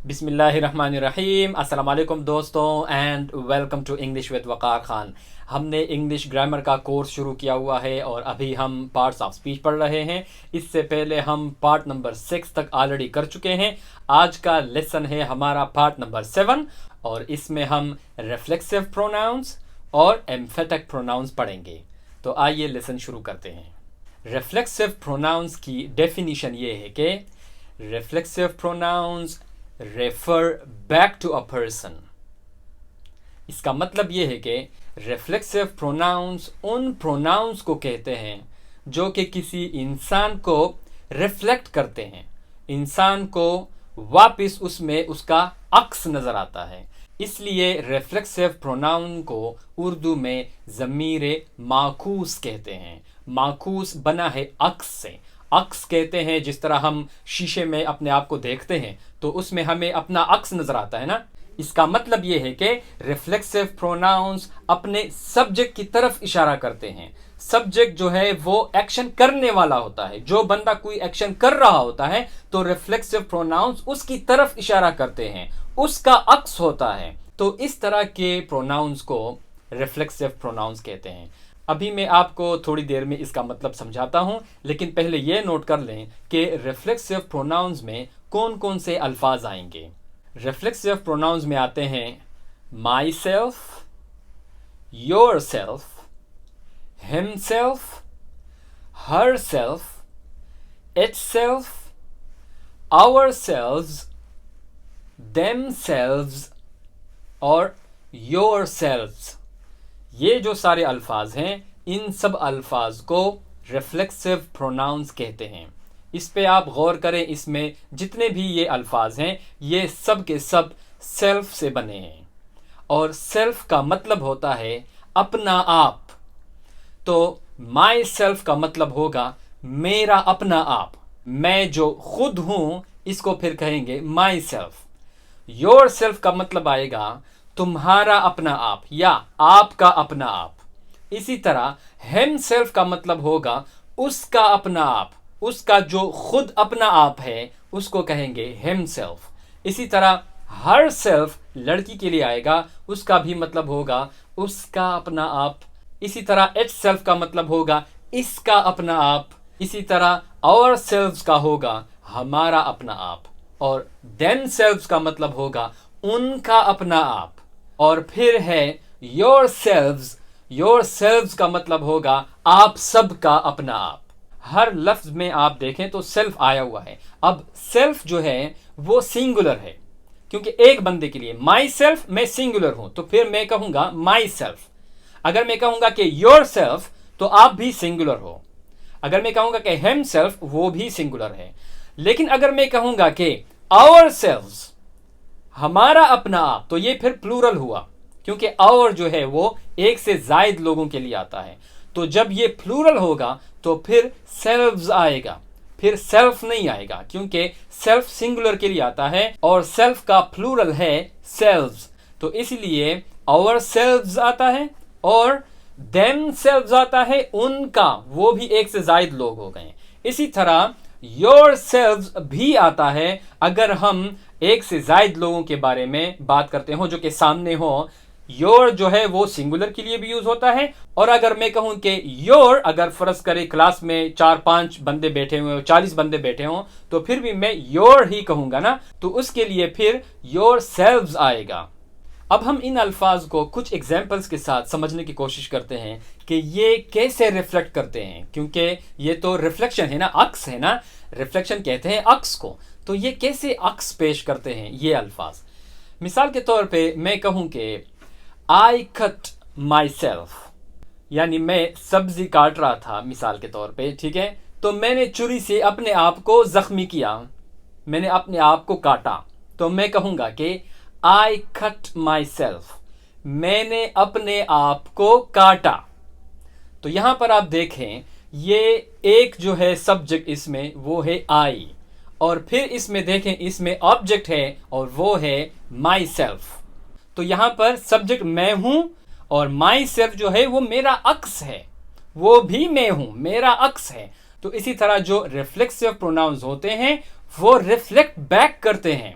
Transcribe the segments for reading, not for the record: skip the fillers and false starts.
बिस्मिल्लाहिर्रहमानिर्रहीम। अस्सलाम वालेकुम दोस्तों and welcome to English with Waqar Khan. हमने इंग्लिश ग्रामर का कोर्स शुरू किया हुआ है और अभी हम पार्ट्स ऑफ स्पीच पढ़ रहे हैं। इससे पहले हम पार्ट नंबर 6 तक ऑलरेडी कर चुके हैं। आज का लेसन है हमारा पार्ट नंबर 7 और इसमें हम रिफ्लेक्सिव प्रोनाउंस और एम्फेटिक प्रोनाउंस पढ़ेंगे। तो आइए लेसन शुरू करते हैं। रिफ्लेक्सिव प्रोनाउंस की डेफिनीशन ये है कि reflexive pronouns refer back to a person. इसका मतलब यह है कि रिफ्लेक्सिव प्रोनाउंस उन प्रोनाउंस को कहते हैं जो कि किसी इंसान को रिफ्लेक्ट करते हैं, इंसान को वापस उसमें उसका अक्स नजर आता है। इसलिए रिफ्लेक्सिव प्रोनाउन को उर्दू में ज़मीर माखूस कहते हैं। माखूस बना है अक्स से। अक्स कहते हैं जिस तरह हम शीशे में अपने आप को देखते हैं तो उसमें हमें अपना अक्स नजर आता है ना। इसका मतलब यह है कि रिफ्लेक्सिव प्रोनाउंस अपने सब्जेक्ट की तरफ इशारा करते हैं। सब्जेक्ट जो है वो एक्शन करने वाला होता है। जो बंदा कोई एक्शन कर रहा होता है तो रिफ्लेक्सिव प्रोनाउंस उसकी तरफ इशारा करते हैं, उसका अक्स होता है। तो इस तरह के प्रोनाउंस को रिफ्लेक्सिव प्रोनाउंस कहते हैं। अभी मैं आपको थोड़ी देर में इसका मतलब समझाता हूं, लेकिन पहले यह नोट कर लें कि रिफ्लेक्सिव प्रोनाउंस में कौन कौन से अल्फाज आएंगे। रिफ्लेक्सिव प्रोनाउंस में आते हैं myself, yourself, himself, herself, itself, ourselves, themselves और योर सेल्व्स। ये जो सारे अल्फाज हैं इन सब अल्फाज को रिफ्लेक्सिव प्रोनाउंस कहते हैं। इस पे आप गौर करें, इसमें जितने भी ये अल्फाज हैं ये सब के सब सेल्फ से बने हैं और सेल्फ का मतलब होता है अपना आप। तो माई सेल्फ का मतलब होगा मेरा अपना आप, मैं जो खुद हूं इसको फिर कहेंगे माई सेल्फ। योर सेल्फ का मतलब आएगा तुम्हारा अपना आप या आपका अपना आप। इसी तरह हिम सेल्फ का मतलब होगा उसका अपना आप, उसका जो खुद अपना आप है उसको कहेंगे हिम सेल्फ। इसी तरह हर सेल्फ लड़की के लिए आएगा, उसका भी मतलब होगा उसका अपना आप। इसी तरह इट सेल्फ का मतलब होगा इसका अपना आप। इसी तरह आवर सेल्व्स का होगा हमारा अपना आप और देम सेल्व्स का मतलब होगा उनका अपना आप। और फिर है योर सेल्व्स। योर सेल्व्स का मतलब होगा आप सब का अपना आप। हर लफ्ज में आप देखें तो सेल्फ आया हुआ है। अब सेल्फ जो है वो सिंगुलर है क्योंकि एक बंदे के लिए माई सेल्फ, मैं सिंगुलर हूं तो फिर मैं कहूंगा माई सेल्फ। अगर मैं कहूंगा कि योर सेल्फ तो आप भी सिंगुलर हो। अगर मैं कहूंगा कि हिम सेल्फ वो भी सिंगुलर है। लेकिन अगर मैं कहूंगा कि आवर सेल्व्स, हमारा अपना आप, तो ये फिर प्लूरल हुआ क्योंकि आवर जो है वो एक से जायद लोगों के लिए आता है। तो जब ये प्लूरल होगा तो फिर सेल्व्स आएगा, फिर सेल्फ नहीं आएगा क्योंकि सेल्फ सिंगुलर के लिए आता है और सेल्फ का प्लूरल है सेल्व्स। तो इसलिए आवर सेल्व्स आता है और देम सेल्व्स आता है, उनका, वो भी एक से जायद लोग हो गए। इसी तरह योर सेल्व्स भी आता है अगर हम एक से जायद लोगों के बारे में बात करते हो जो कि सामने हो। योर जो है वो सिंगुलर के लिए भी यूज होता है। और अगर मैं कहूं कि योर, अगर फर्ज करें क्लास में 4-5 बंदे बैठे हुए हो, 40 बंदे बैठे हो तो फिर भी मैं योर ही कहूंगा ना, तो उसके लिए फिर योर सेल्व्स आएगा। अब हम इन अल्फाज को कुछ एग्जाम्पल्स के साथ समझने की कोशिश करते हैं कि ये कैसे रिफ्लेक्ट करते हैं, क्योंकि ये तो रिफ्लेक्शन है ना, अक्स है ना, रिफ्लेक्शन कहते हैं अक्स को। तो ये कैसे अक्स पेश करते हैं ये अल्फाज। मिसाल के तौर पे मैं कहूं कि आई कट माई सेल्फ, यानी मैं सब्जी काट रहा था मिसाल के तौर पे, ठीक है, तो मैंने छुरी से अपने आप को जख्मी किया, मैंने अपने आप को काटा। तो मैं कहूंगा कि आई कट माई सेल्फ, मैंने अपने आप को काटा। तो यहां पर आप देखें ये एक जो है सब्जेक्ट इसमें वो है आई, और फिर इसमें देखें इसमें ऑब्जेक्ट है और वो है माई सेल्फ। तो यहां पर सब्जेक्ट मैं हूं और माई सेल्फ जो है वो मेरा अक्स है, वो भी मैं हूं, मेरा अक्स है। तो इसी तरह जो रिफ्लेक्सिव प्रोनाउंस होते हैं वो रिफ्लेक्ट बैक करते हैं,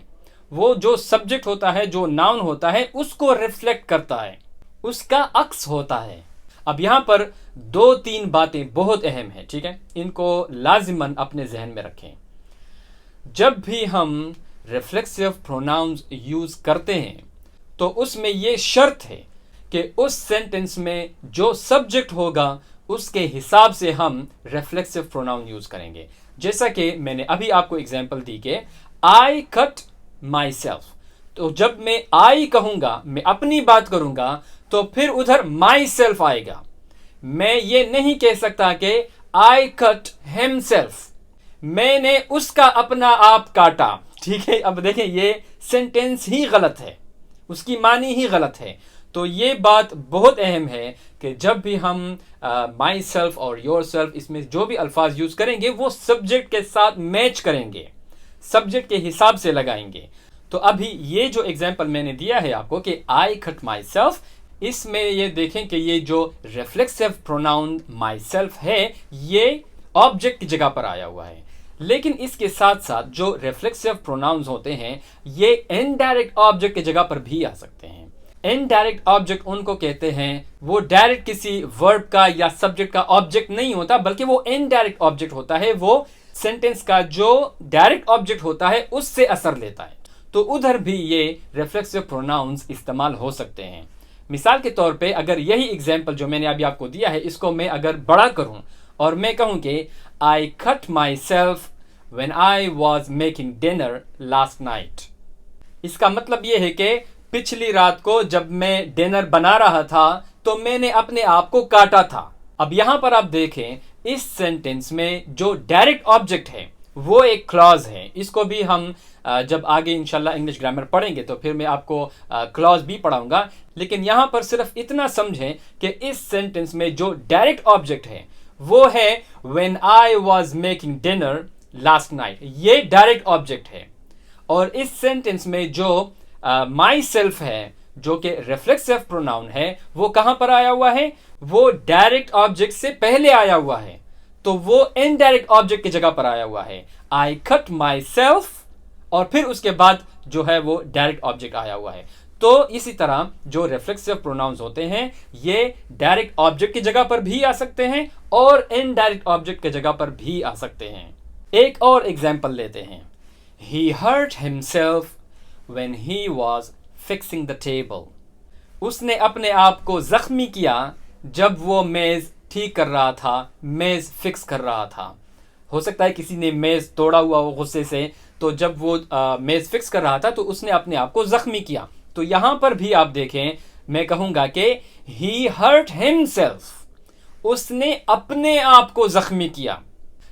वो जो सब्जेक्ट होता है, जो नाउन होता है, उसको रिफ्लेक्ट करता है, उसका अक्स होता है। अब यहां पर 2-3 बातें बहुत अहम है, ठीक है, इनको लाजिमन अपने जहन में रखें। जब भी हम रिफ्लेक्सिव प्रोनाउंस यूज करते हैं तो उसमें यह शर्त है कि उस सेंटेंस में जो सब्जेक्ट होगा उसके हिसाब से हम रिफ्लेक्सिव प्रोनाउन यूज करेंगे। जैसा कि मैंने अभी आपको एग्जांपल दी कि आई कट माई सेल्फ, तो जब मैं आई कहूंगा, मैं अपनी बात करूंगा, तो फिर उधर माई सेल्फ आएगा। मैं ये नहीं कह सकता कि आई कट हिमसेल्फ, मैंने उसका अपना आप काटा, ठीक है। अब देखें, ये सेंटेंस ही गलत है, उसकी मानी ही गलत है। तो ये बात बहुत अहम है कि जब भी हम माई सेल्फ और योर सेल्फ, इसमें जो भी अल्फाज यूज करेंगे वो सब्जेक्ट के साथ मैच करेंगे, सब्जेक्ट के हिसाब से लगाएंगे। तो अभी ये जो एग्जाम्पल मैंने दिया है आपको कि आई कट माई सेल्फ, इसमें ये देखें कि ये जो रिफ्लेक्सिव प्रोनाउन माई सेल्फ है ये ऑब्जेक्ट की जगह पर आया हुआ है। लेकिन इसके साथ साथ जो रिफ्लेक्सिव प्रोनाउंस होते हैं ये इनडायरेक्ट ऑब्जेक्ट की जगह पर भी आ सकते हैं। इनडायरेक्ट ऑब्जेक्ट उनको कहते हैं, वो डायरेक्ट किसी वर्ब का या सब्जेक्ट का ऑब्जेक्ट नहीं होता, बल्कि वो इनडायरेक्ट ऑब्जेक्ट होता है, वो सेंटेंस का जो डायरेक्ट ऑब्जेक्ट होता है उससे असर लेता है। तो उधर भी ये रिफ्लेक्सिव प्रोनाउंस इस्तेमाल हो सकते हैं। मिसाल के तौर पे अगर यही एग्जाम्पल जो मैंने अभी आपको दिया है, इसको मैं अगर बड़ा करूं और मैं कहूं कि I cut my self when I was making dinner last night, इसका मतलब यह है कि पिछली रात को जब मैं डिनर बना रहा था तो मैंने अपने आप को काटा था। अब यहां पर आप देखें, इस सेंटेंस में जो डायरेक्ट ऑब्जेक्ट है वो एक क्लॉज है। इसको भी हम जब आगे इंशाल्लाह इंग्लिश ग्रामर पढ़ेंगे तो फिर मैं आपको क्लॉज भी पढ़ाऊंगा। लेकिन यहां पर सिर्फ इतना समझें कि इस सेंटेंस में जो डायरेक्ट ऑब्जेक्ट है वो है when I was making dinner last night, ये डायरेक्ट ऑब्जेक्ट है। और इस सेंटेंस में जो माई सेल्फ है जो कि रिफ्लेक्सिव प्रोनाउन है, वो कहां पर आया हुआ है, वो डायरेक्ट ऑब्जेक्ट से पहले आया हुआ है, तो वो इनडायरेक्ट ऑब्जेक्ट की जगह पर आया हुआ है। आई कट माई सेल्फ और फिर उसके बाद जो है वो डायरेक्ट ऑब्जेक्ट आया हुआ है। तो इसी तरह जो रिफ्लेक्सिव प्रोनाउंस होते हैं ये डायरेक्ट ऑब्जेक्ट की जगह पर भी आ सकते हैं और इनडायरेक्ट ऑब्जेक्ट की जगह पर भी आ सकते हैं। एक और एग्जाम्पल लेते हैं, he hurt himself when he was fixing the table, उसने अपने आप को जख्मी किया जब वो मेज ठीक कर रहा था, मेज फिक्स कर रहा था। हो सकता है किसी ने मेज तोड़ा हुआ हो गुस्से से, तो जब वो मेज फिक्स कर रहा था तो उसने अपने आप को जख्मी किया। तो यहां पर भी आप देखें, मैं कहूंगा कि ही हर्ट हिमसेल्फ, उसने अपने आप को जख्मी किया।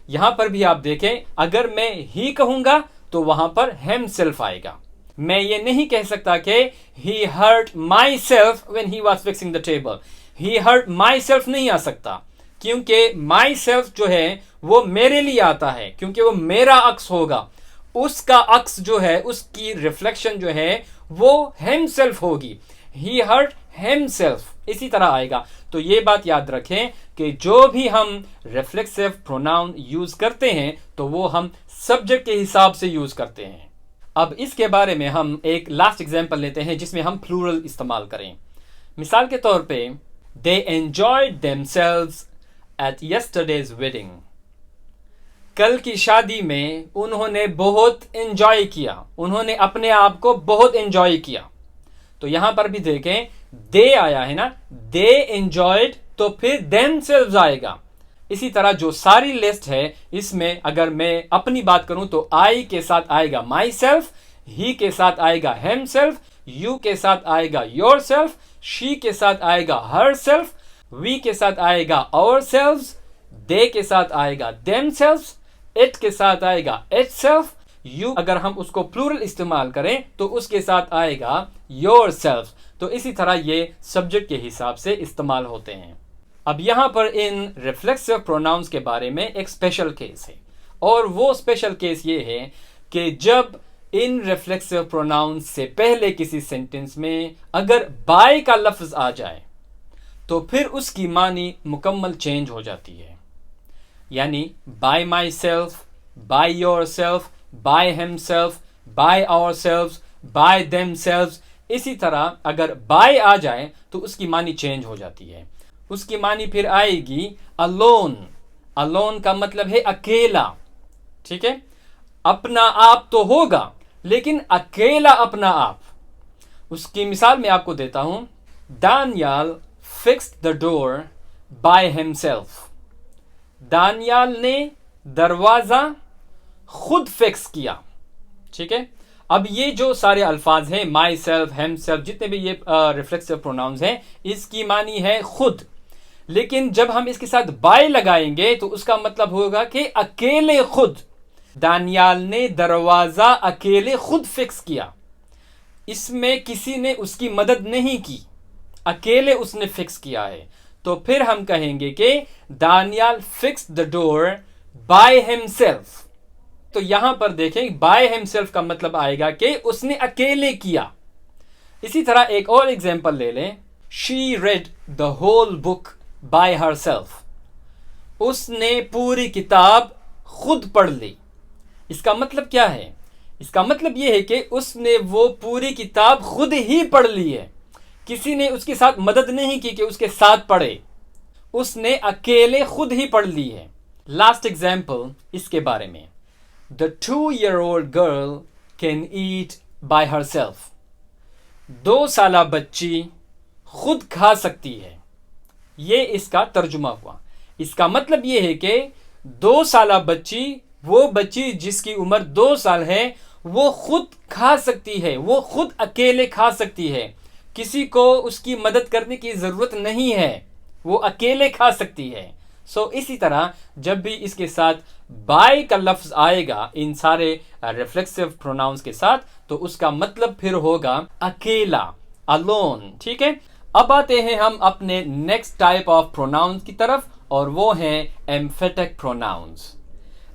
यहां पर भी आप देखें, अगर मैं ही कहूंगा तो वहां पर हिमसेल्फ आएगा। मैं ये नहीं कह सकता कि he hurt my self when he was fixing the table, he hurt my self नहीं आ सकता, क्योंकि माई सेल्फ जो है वो मेरे लिए आता है, क्योंकि वो मेरा अक्स होगा। उसका अक्स जो है, उसकी रिफ्लेक्शन जो है वो हिमसेल्फ होगी, ही हर्ट हिमसेल्फ, इसी तरह आएगा। तो ये बात याद रखें कि जो भी हम रिफ्लेक्सिव प्रोनाउन यूज करते हैं तो वो हम सब्जेक्ट के हिसाब से यूज करते हैं। अब इसके बारे में हम एक लास्ट एग्जांपल लेते हैं जिसमें हम प्लूरल इस्तेमाल करें। मिसाल के तौर पे, they enjoyed themselves at yesterday's wedding, कल की शादी में उन्होंने बहुत एंजॉय किया, उन्होंने अपने आप को बहुत एंजॉय किया। तो यहां पर भी देखें, दे आया है ना, दे एंजॉयड, तो फिर देमसेल्व्स आएगा। इसी तरह जो सारी लिस्ट है इसमें अगर मैं अपनी बात करूं तो आई के साथ आएगा माई सेल्फ, ही के साथ आएगा हिमसेल्फ, यू के साथ आएगा योर सेल्फ, शी के साथ आएगा हर सेल्फ, वी के साथ आएगा आवर सेल्व्स, दे के साथ आएगा देमसेल्व्स, इट के साथ आएगा इटसेल्फ, यू अगर हम उसको प्लूरल इस्तेमाल करें तो उसके साथ आएगा योर सेल्फ। तो इसी तरह ये सब्जेक्ट के हिसाब से इस्तेमाल होते हैं। अब यहां पर इन रिफ्लेक्सिव प्रोनाउंस के बारे में एक स्पेशल केस है, और वो स्पेशल केस ये है कि जब इन रिफ्लेक्सिव प्रोनाउंस से पहले किसी सेंटेंस में अगर बाय का लफ्ज आ जाए तो फिर उसकी मानी मुकम्मल चेंज हो जाती है। यानी by myself, by yourself, by himself, by ourself, by themselves. इसी तरह अगर बाय आ जाए तो उसकी मानी चेंज हो जाती है, उसकी मानी फिर आएगी अलोन। अलोन का मतलब है अकेला, ठीक है। अपना आप तो होगा लेकिन अकेला अपना आप। उसकी मिसाल मैं आपको देता हूं। Daniyal fixed the door by himself. Daniyal ने दरवाजा खुद फिक्स किया, ठीक है। अब ये जो सारे अल्फाज हैं, माई सेल्फ, हिम सेल्फ, जितने भी ये रिफ्लेक्सिव प्रोनाउंस हैं, इसकी मानी है खुद। लेकिन जब हम इसके साथ बाय लगाएंगे तो उसका मतलब होगा कि अकेले खुद। दानियाल ने दरवाजा अकेले खुद फिक्स किया, इसमें किसी ने उसकी मदद नहीं की, अकेले उसने फिक्स किया है। तो फिर हम कहेंगे कि Daniyal fixed the door by himself. तो यहां पर देखें, बाय हिमसेल्फ का मतलब आएगा कि उसने अकेले किया। इसी तरह एक और एग्जांपल ले लें। She read the whole book by herself. उसने पूरी किताब खुद पढ़ ली। इसका मतलब क्या है? इसका मतलब यह है कि उसने वो पूरी किताब खुद ही पढ़ ली है, किसी ने उसके साथ मदद नहीं की कि उसके साथ पढ़े, उसने अकेले खुद ही पढ़ ली है। लास्ट एग्जाम्पल इसके बारे में। The 2-year-old girl can eat by herself. 2 साला बच्ची खुद खा सकती है। ये इसका तर्जुमा हुआ। इसका मतलब ये है कि 2 साला बच्ची, वो बच्ची जिसकी उम्र 2 साल है, वो खुद खा सकती है, वो खुद अकेले खा सकती है, किसी को उसकी मदद करने की जरूरत नहीं है, वो अकेले खा सकती है। इसी तरह जब भी इसके साथ बाय का लफ्ज आएगा इन सारे रिफ्लेक्सिव प्रोनाउंस के साथ, तो उसका मतलब फिर होगा अकेला, अलोन, ठीक है। अब आते हैं हम अपने नेक्स्ट टाइप ऑफ प्रोनाउंस की तरफ, और वो हैं एम्फेटिक प्रोनाउंस।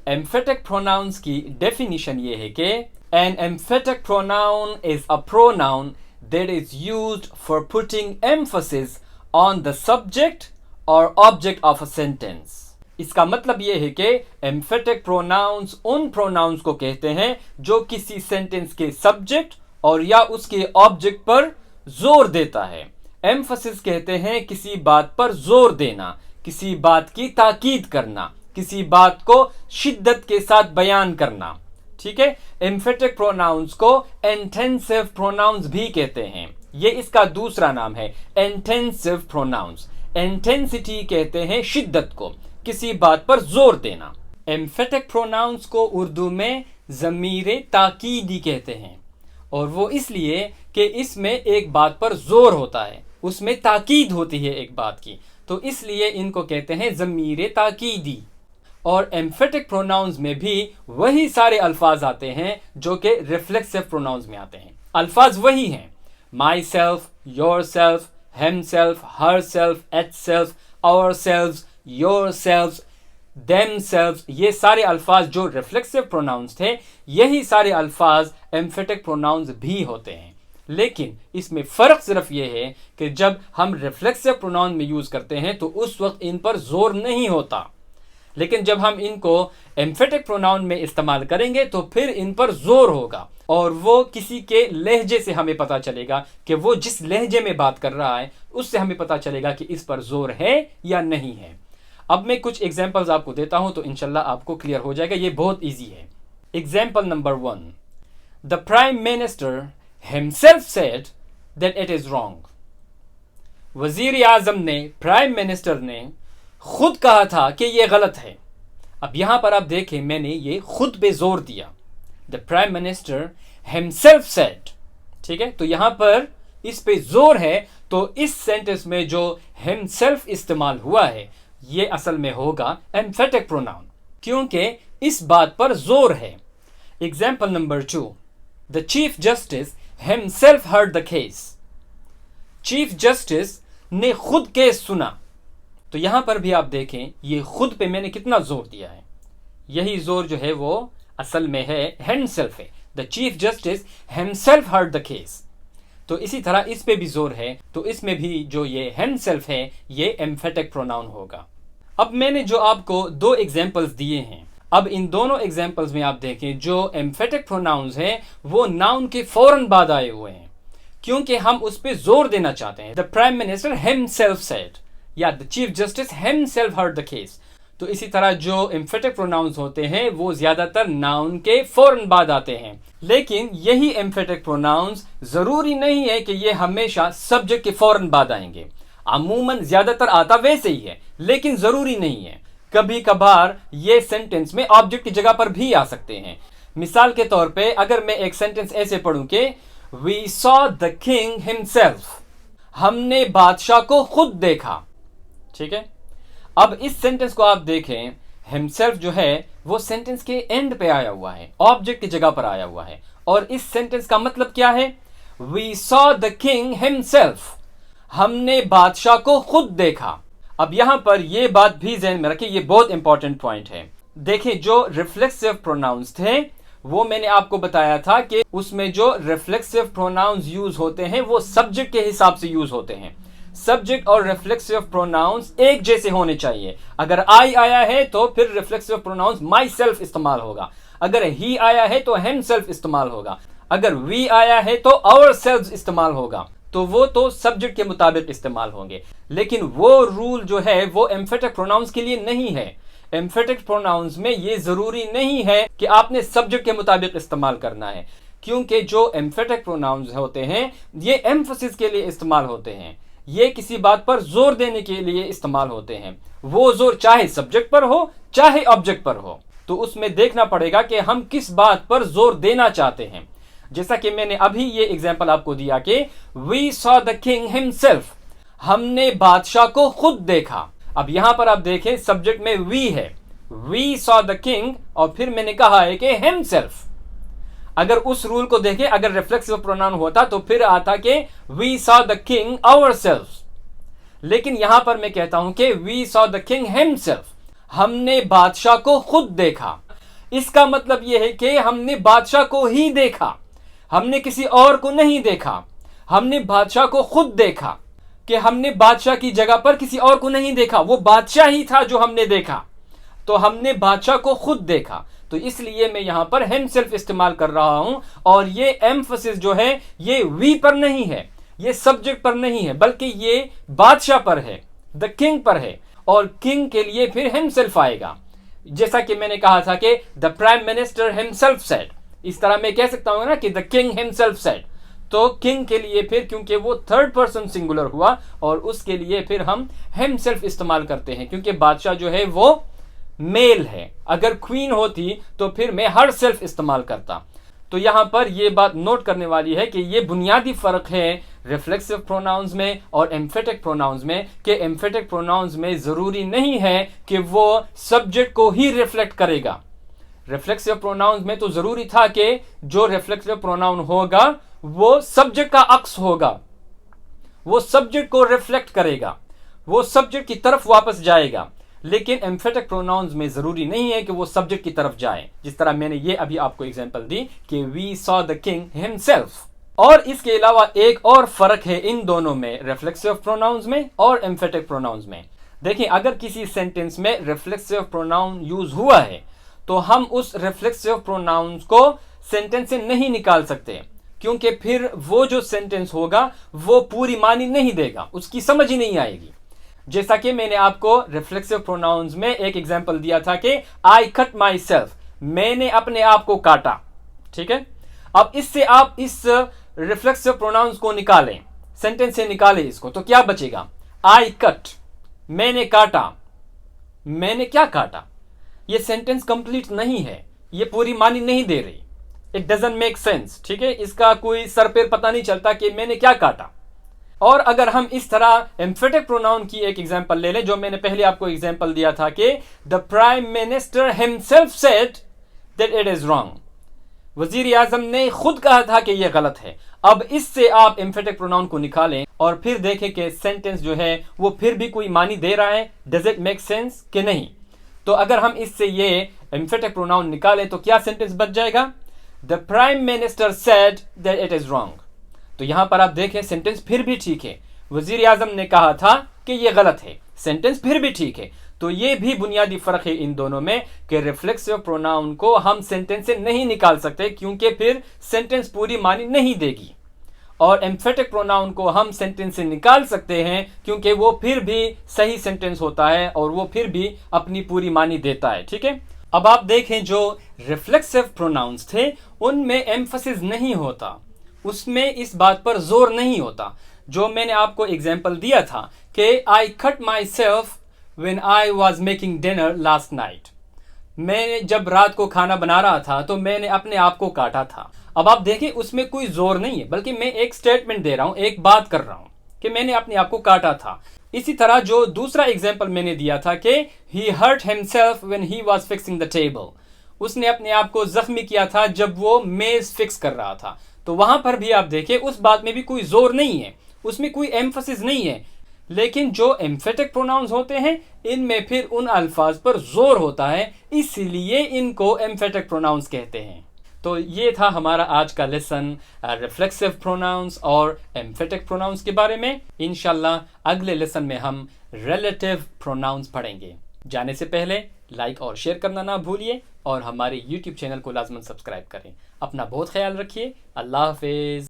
एम्फेटिक प्रोनाउंस की डेफिनेशन ये है कि an emphatic pronoun is a pronoun that is used for putting emphasis on the subject और ऑब्जेक्ट ऑफ अ सेंटेंस। इसका मतलब यह है कि एम्फेटिक प्रोनाउंस उन प्रोनाउंस को कहते हैं जो किसी सेंटेंस के सब्जेक्ट और या उसके ऑब्जेक्ट पर जोर देता है। एम्फसिस कहते हैं किसी बात पर जोर देना, किसी बात की ताकीद करना, किसी बात को शिद्दत के साथ बयान करना, ठीक है। एम्फेटिक प्रोनाउंस को इंटेंसिव प्रोनाउंस भी कहते हैं। ये इसका दूसरा नाम है, इंटेंसिव प्रोनाउंस। इंटेंसिटी कहते हैं शिद्दत को, किसी बात पर जोर देना। एम्फेटिक प्रोनाउंस को उर्दू में ज़मीरे ताकीदी कहते हैं, और वो इसलिए कि इसमें एक बात पर जोर होता है, उसमें ताकीद होती है एक बात की, तो इसलिए इनको कहते हैं ज़मीरे ताकीदी। और एम्फेटिक प्रोनाउंस में भी वही सारे अल्फाज आते हैं जो कि रिफ्लेक्सिव प्रोनाउंस में आते हैं। अल्फाज वही हैं, myself, your self, himself, herself, itself, ourselves, yourselves, themselves। ये सारे अल्फाज जो रिफ्लेक्सिव प्रोनाउंस थे, यही सारे अल्फाज एम्फेटिक प्रोनाउंस भी होते हैं। लेकिन इसमें फ़र्क सिर्फ ये है कि जब हम रिफ्लेक्सिव प्रोनाउन में यूज़ करते हैं तो उस वक्त इन पर जोर नहीं होता, लेकिन जब हम इनको एम्फेटिक प्रोनाउन में इस्तेमाल करेंगे तो फिर इन पर जोर होगा, और वो किसी के लहजे से हमें पता चलेगा कि वो जिस लहजे में बात कर रहा है उससे हमें पता चलेगा कि इस पर जोर है या नहीं है। अब मैं कुछ एग्जांपल्स आपको देता हूं तो इंशाल्लाह आपको क्लियर हो जाएगा। ये बहुत इजी है। Example number 1, the prime minister himself said that it is wrong. वजीर आजम ने, प्राइम मिनिस्टर ने खुद कहा था कि यह गलत है। अब यहां पर आप देखें, मैंने ये खुद पे जोर दिया, the prime minister himself said, ठीक है। तो यहां पर इस पे जोर है, तो इस सेंटेंस में जो हिमसेल्फ इस्तेमाल हुआ है ये असल में होगा एम्फेटिक प्रोनाउन, क्योंकि इस बात पर जोर है। Example number 2, the chief justice himself heard the case. Chief justice ने खुद केस सुना। तो यहां पर भी आप देखें, ये खुद पे मैंने कितना जोर दिया है। यही जोर जो है वो असल में है हिमसेल्फ है। The chief justice himself heard the case. तो इसी तरह इस पे भी जोर है, तो इसमें भी जो ये हिमसेल्फ है ये एम्फेटिक प्रोनाउन होगा। अब मैंने जो आपको 2 एग्जांपल्स दिए हैं, अब इन दोनों एग्जाम्पल्स में आप देखें जो एम्फेटिक प्रोनाउंस हैं वो नाउन के फौरन बाद आए हुए हैं, क्योंकि हम उस पर जोर देना चाहते हैं। The prime minister himself said, या the chief justice himself heard the case. तो इसी तरह जो एम्फेटिक प्रोनाउंस होते हैं वो ज्यादातर नाउन के फौरन बाद आते हैं, लेकिन यही एम्फेटिक प्रोनाउंस जरूरी नहीं है कि ये हमेशा सब्जेक्ट के फौरन बाद आएंगे। अमूमन ज्यादातर आता वैसे ही है, लेकिन जरूरी नहीं है। कभी कभार ये सेंटेंस में ऑब्जेक्ट की जगह पर भी आ सकते हैं। मिसाल के तौर पे अगर मैं एक सेंटेंस ऐसे पढ़ूं कि we saw the king himself, हमने बादशाह को खुद देखा, ठीक है। अब इस सेंटेंस को आप देखें, हिमसेल्फ जो है वो सेंटेंस के एंड पे आया हुआ है, ऑब्जेक्ट की जगह पर आया हुआ है, और इस सेंटेंस का मतलब क्या है? We saw the king himself, हमने बादशाह को खुद देखा। अब यहां पर यह बात भी ध्यान में रखिए, ये बहुत इंपॉर्टेंट पॉइंट है। देखिए जो रिफ्लेक्सिव प्रोनाउंस थे वो मैंने आपको बताया था कि उसमें जो रिफ्लेक्सिव प्रोनाउंस यूज होते हैं वो सब्जेक्ट के हिसाब से यूज होते हैं। सब्जेक्ट और रिफ्लेक्सिव प्रोनाउंस एक जैसे होने चाहिए। अगर आई आया है तो फिर रिफ्लेक्सिव प्रोनाउंस माई सेल्फ इस्तेमाल होगा, अगर ही आया है तो हिम सेल्फ इस्तेमाल होगा, अगर वी आया है तो आवर सेल्व्स इस्तेमाल होगा। तो वो तो सब्जेक्ट के मुताबिक इस्तेमाल होंगे, लेकिन वो रूल जो है वो एम्फेटिक प्रोनाउंस के लिए नहीं है। एम्फेटिक प्रोनाउंस में ये जरूरी नहीं है कि आपने सब्जेक्ट के मुताबिक इस्तेमाल करना है, क्योंकि जो एम्फेटिक प्रोनाउंस होते हैं ये एम्फसिस के लिए इस्तेमाल होते हैं, ये किसी बात पर जोर देने के लिए इस्तेमाल होते हैं। वो जोर चाहे सब्जेक्ट पर हो चाहे ऑब्जेक्ट पर हो, तो उसमें देखना पड़ेगा कि हम किस बात पर जोर देना चाहते हैं। जैसा कि मैंने अभी ये एग्जांपल आपको दिया कि we saw the king himself, हमने बादशाह को खुद देखा। अब यहां पर आप देखें सब्जेक्ट में वी है, वी सॉ द किंग, और फिर मैंने कहा है कि हिमसेल्फ। अगर उस रूल को देखें, अगर रिफ्लेक्सिव प्रोनाउन होता तो फिर आता कि we saw the king ourselves, लेकिन यहां पर मैं कहता हूं कि we saw the king himself, हमने बादशाह को खुद देखा। इसका मतलब यह है कि हमने बादशाह को ही देखा, हमने किसी और को नहीं देखा। हमने बादशाह को खुद देखा कि हमने बादशाह की जगह पर किसी और को नहीं देखा, वो बादशाह ही था जो हमने देखा, तो हमने बादशाह को खुद देखा। तो इसलिए मैं यहां पर हिमसेल्फ इस्तेमाल कर रहा हूं, और ये एम्फसिस जो है ये वी पर नहीं है, ये सब्जेक्ट पर नहीं है, बल्कि ये बादशाह पर है, द किंग पर है, और किंग के लिए फिर हिमसेल्फ आएगा। जैसा कि मैंने कहा था कि the prime minister himself said, इस तरह मैं कह सकता हूं ना कि द किंग हिमसेल्फ सेड। तो किंग के लिए फिर क्योंकि वो थर्ड पर्सन सिंगुलर हुआ, और उसके लिए फिर हम हिमसेल्फ इस्तेमाल करते हैं, क्योंकि बादशाह जो है वो मेल है। अगर क्वीन होती तो फिर मैं हर सेल्फ इस्तेमाल करता। तो यहां पर यह बात नोट करने वाली है कि यह बुनियादी फर्क है रिफ्लेक्सिव प्रोनाउंस में और एम्फेटिक प्रोनाउंस में, कि एम्फेटिक प्रोनाउंस में जरूरी नहीं है कि वो सब्जेक्ट को ही रिफ्लेक्ट करेगा। रिफ्लेक्सिव प्रोनाउंस में तो जरूरी था कि जो रिफ्लेक्सिव प्रोनाउन होगा वो सब्जेक्ट का अक्स होगा, वो सब्जेक्ट को रिफ्लेक्ट करेगा, वो सब्जेक्ट की तरफ वापस जाएगा। लेकिन एम्फेटिक प्रोनाउंस में जरूरी नहीं है कि वो सब्जेक्ट की तरफ जाए, जिस तरह मैंने ये अभी आपको एग्जांपल दी कि we saw the king himself. और इसके अलावा एक और फर्क है इन दोनों में, रिफ्लेक्सिव प्रोनाउंस में और एम्फेटिक प्रोनाउंस में। देखिए अगर किसी सेंटेंस में रिफ्लेक्सिव प्रोनाउन यूज हुआ है तो हम उस रिफ्लेक्सिव प्रोनाउंस को सेंटेंस से नहीं निकाल सकते, क्योंकि फिर वो जो सेंटेंस होगा वो पूरी मानी नहीं देगा, उसकी समझ ही नहीं आएगी। जैसा कि मैंने आपको रिफ्लेक्सिव प्रोनाउंस में एक एग्जांपल दिया था कि आई कट माई सेल्फ, मैंने अपने आप को काटा, ठीक है। अब इससे आप इस रिफ्लेक्सिव प्रोनाउंस को निकालें, सेंटेंस से निकालें इसको, तो क्या बचेगा? आई कट, मैंने काटा, मैंने क्या काटा? ये सेंटेंस कंप्लीट नहीं है, ये पूरी मानी नहीं दे रही, इट डजंट मेक सेंस, ठीक है। इसका कोई सर पैर पता नहीं चलता कि मैंने क्या काटा। और अगर हम इस तरह एम्फेटिक प्रोनाउन की एक एग्जांपल ले लें, जो मैंने पहले आपको एग्जांपल दिया था कि the prime minister himself said that it is wrong, वजीर आजम ने खुद कहा था कि यह गलत है। अब इससे आप एम्फेटिक प्रोनाउन को निकालें और फिर देखें कि सेंटेंस जो है वो फिर भी कोई मानी दे रहा है, डज इट मेक सेंस कि नहीं। तो अगर हम इससे ये एम्फेटिक प्रोनाउन निकालें तो क्या सेंटेंस बच जाएगा? The prime minister said that it is wrong. तो यहां पर आप देखें सेंटेंस फिर भी ठीक है, वजीर आजम ने कहा था कि यह गलत है, सेंटेंस फिर भी ठीक है। तो ये भी बुनियादी फ़र्क है इन दोनों में कि रिफ्लेक्सिव प्रोनाउन को हम सेंटेंस से नहीं निकाल सकते क्योंकि फिर सेंटेंस पूरी मानी नहीं देगी, और एम्फेटिक प्रोनाउन को हम सेंटेंस से निकाल सकते हैं क्योंकि वो फिर भी सही सेंटेंस होता है और वो फिर भी अपनी पूरी मानी देता है। ठीक है, अब आप देखें जो रिफ्लेक्सिव प्रोनाउंस थे उनमें एम्फसिस नहीं होता, उसमें इस बात पर जोर नहीं होता। जो मैंने आपको एग्जाम्पल दिया था कि I cut my self when I was making dinner last night, मैं जब रात को खाना बना रहा था तो मैंने अपने आप को काटा था। अब आप देखें उसमें कोई जोर नहीं है, बल्कि मैं एक स्टेटमेंट दे रहा हूं, एक बात कर रहा हूं कि मैंने अपने आप को काटा था। इसी तरह जो दूसरा एग्जाम्पल मैंने दिया था कि he hurt himself when he was fixing the table, उसने अपने आप को जख्मी किया था जब वो मेज फिक्स कर रहा था। तो वहां पर भी आप देखें उस बात में भी कोई जोर नहीं है, उसमें कोई एम्फसिस नहीं है। लेकिन जो एम्फेटिक प्रोनाउंस होते हैं इनमें फिर उन अल्फाज पर जोर होता है, इसीलिए इनको एम्फेटिक प्रोनाउंस कहते हैं। तो ये था हमारा आज का लेसन रिफ्लेक्सिव प्रोनाउंस और एम्फेटिक प्रोनाउंस के बारे में। इंशाल्लाह अगले लेसन में हम रिलेटिव प्रोनाउंस पढ़ेंगे। जाने से पहले लाइक और शेयर करना ना भूलिए और हमारे YouTube चैनल को लाजमन सब्सक्राइब करें। अपना बहुत ख्याल रखिए। अल्लाह हाफिज।